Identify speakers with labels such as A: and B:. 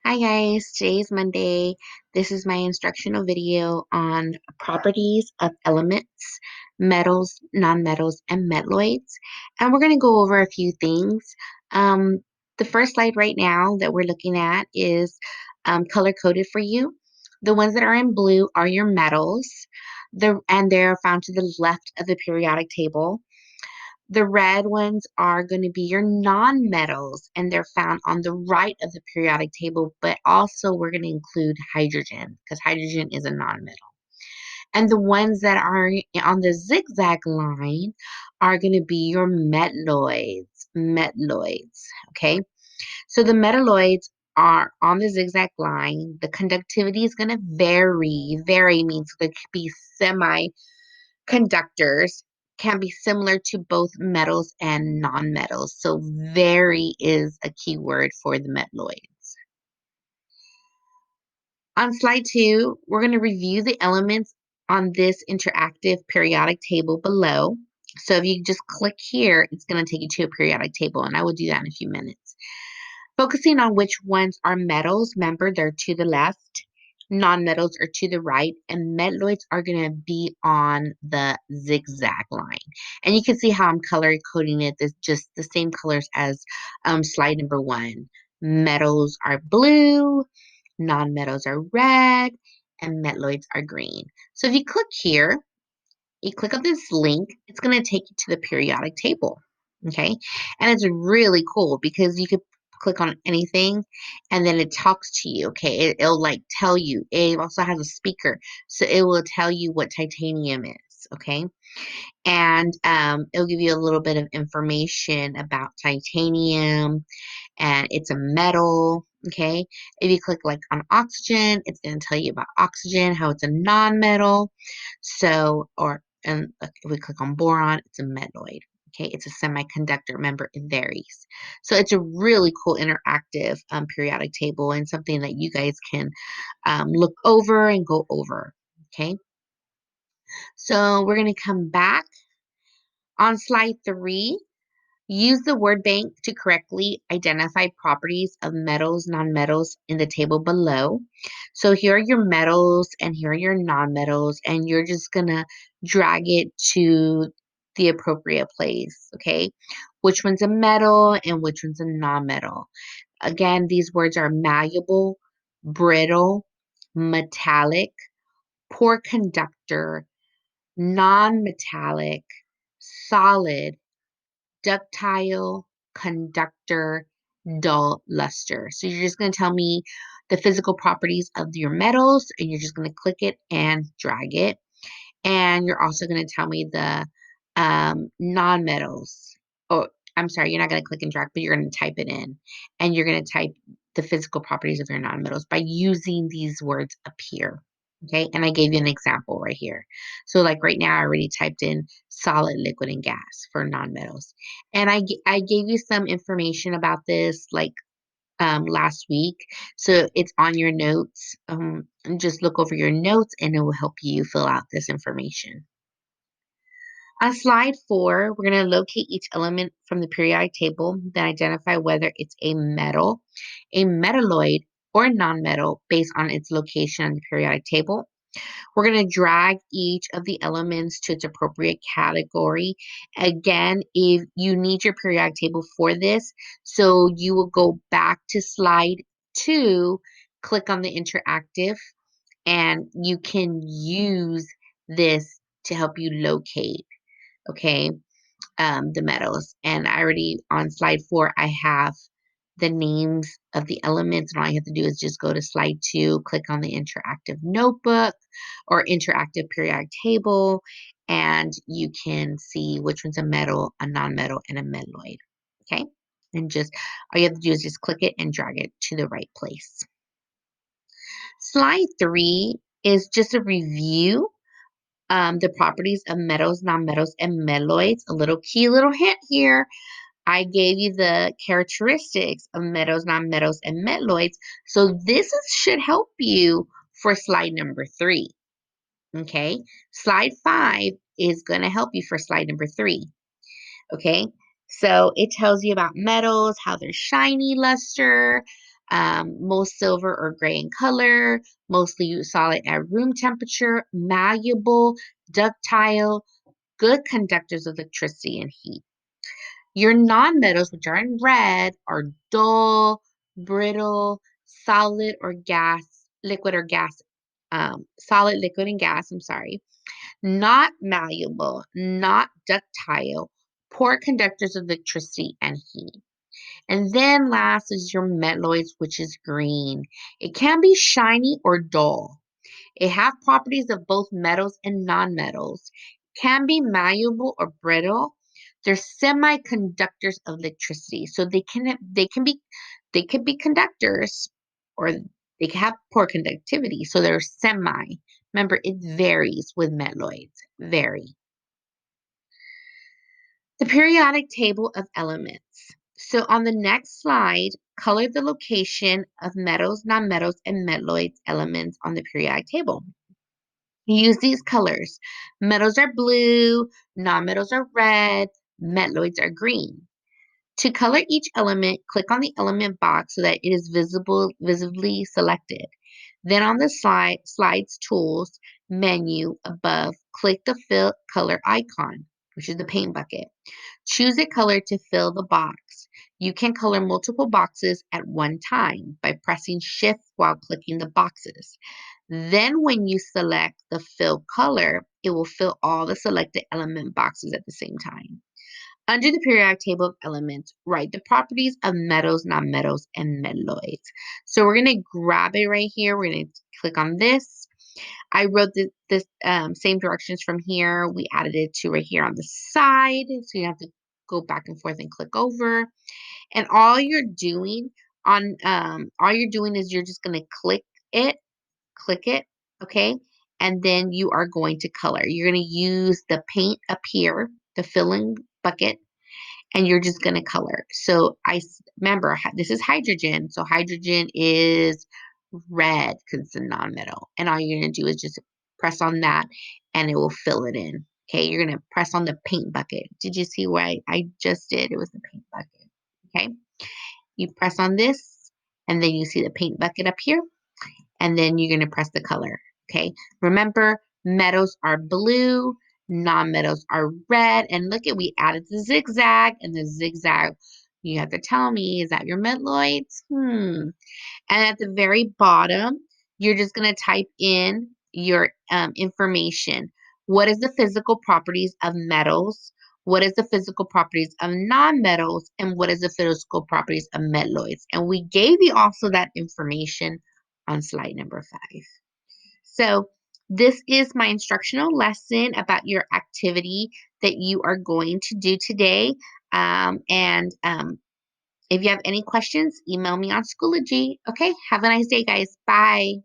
A: Hi guys, today's Monday. This is my instructional video on properties of elements, metals, nonmetals, and metalloids. And we're going to go over a few things. Um, the first slide right now that we're looking at is color coded for you. The ones that are in blue are your metals, and they're found to the left of the periodic table. The red ones are going to be your nonmetals, and they're found on the right of the periodic table, but also we're going to include hydrogen because hydrogen is a nonmetal. And the ones that are on the zigzag line are going to be your metalloids. Metalloids, okay? So the metalloids are on the zigzag line. The conductivity is going to vary. Vary means it could be conductors can be similar to both metals and nonmetals. So vary is a key word for the metalloids. On slide 2, we're going to review the elements on this interactive periodic table below. So if you just click here, it's going to take you to a periodic table, and I will do that in a few minutes. Focusing on which ones are metals, remember they're to the left, nonmetals are to the right, and metalloids are going to be on the zigzag line. And you can see how I'm color coding it. It's just the same colors as slide number 1. Metals are blue, nonmetals are red, and metalloids are green. So if you click here, you click on this link, it's going to take you to the periodic table. Okay. And it's really cool because you could click on anything and then it talks to you. Okay. It'll like tell you. It also has a speaker. So it will tell you what titanium is. Okay. And it'll give you a little bit of information about titanium, and it's a metal. Okay. If you click like on oxygen, it's going to tell you about oxygen, how it's a non-metal. And if we click on boron, it's a metalloid. Okay, it's a semiconductor. Remember, it varies. So it's a really cool interactive periodic table and something that you guys can look over and go over. Okay, so we're going to come back on slide 3. Use the word bank to correctly identify properties of metals, nonmetals in the table below. So here are your metals and here are your nonmetals, and you're just gonna drag it to the appropriate place, okay? Which one's a metal and which one's a nonmetal? Again, these words are malleable, brittle, metallic, poor conductor, non-metallic, solid, ductile, conductor, dull luster. So you're just going to tell me the physical properties of your metals, and you're just going to click it and drag it. And you're also going to tell me the non-metals. Oh, I'm sorry, you're not going to click and drag, but you're going to type it in. And you're going to type the physical properties of your non-metals by using these words up here. Okay, and I gave you an example right here. So like right now, I already typed in solid, liquid, and gas for non-metals. And I gave you some information about this like last week. So it's on your notes. And just look over your notes and it will help you fill out this information. On slide 4, we're going to locate each element from the periodic table, then identify whether it's a metal, a metalloid, or a nonmetal based on its location on the periodic table. We're going to drag each of the elements to its appropriate category. Again, if you need your periodic table for this, so you will go back to slide 2, click on the interactive, and you can use this to help you locate, okay, the metals. And I already, on slide 4, I have the names of the elements, and all you have to do is just go to slide 2, click on the interactive notebook or interactive periodic table, and you can see which one's a metal, a non-metal, and a metalloid. Okay, and just all you have to do is just click it and drag it to the right place. Slide 3 is just a review the properties of metals, nonmetals, and metalloids. A little key little hint here. I gave you the characteristics of metals, nonmetals, and metalloids. So should help you for slide number 3. Okay. Slide 5 is going to help you for slide number 3. Okay. So it tells you about metals, how they're shiny, luster, most silver or gray in color, mostly solid at room temperature, malleable, ductile, good conductors of electricity and heat. Your nonmetals, which are in red, are dull, brittle, solid or gas, liquid or gas, solid, liquid, and gas, I'm sorry, not malleable, not ductile, poor conductors of electricity and heat. And then last is your metalloids, which is green. It can be shiny or dull. It have properties of both metals and nonmetals. Can be malleable or brittle. They're semiconductors of electricity. So they can be conductors or they can have poor conductivity. So they're semi. Remember, it varies with metalloids. Vary. The periodic table of elements. So on the next slide, color the location of metals, nonmetals, and metalloids elements on the periodic table. Use these colors. Metals are blue, nonmetals are red, metalloids are green. To color each element, click on the element box so that it is visibly selected. Then on the slides tools menu above, click the fill color icon, which is the paint bucket. Choose a color to fill the box. You can color multiple boxes at one time by pressing Shift while clicking the boxes. Then when you select the fill color, it will fill all the selected element boxes at the same time. Under the periodic table of elements, write the properties of metals, nonmetals, and metalloids. So we're going to grab it right here. We're going to click on this. I wrote this same directions from here. We added it to right here on the side. So you have to go back and forth and click over. And all you're doing is you're just going to click it, okay? And then you are going to color. You're going to use the paint up here, the filling bucket, and you're just going to color. So remember, this is hydrogen. So hydrogen is red because it's a nonmetal. And all you're going to do is just press on that and it will fill it in. Okay, you're going to press on the paint bucket. Did you see what I just did? It was the paint bucket. Okay, you press on this and then you see the paint bucket up here and then you're going to press the color. Okay, remember, metals are blue, non-metals are red, and look at, we added the zigzag, and the zigzag, you have to tell me, is that your metalloids? And at the very bottom, you're just going to type in your information. What is the physical properties of metals? What is the physical properties of non-metals? And what is the physical properties of metalloids? And we gave you also that information on slide number 5. So this is my instructional lesson about your activity that you are going to do today. If you have any questions, email me on Schoology. Okay, have a nice day, guys. Bye.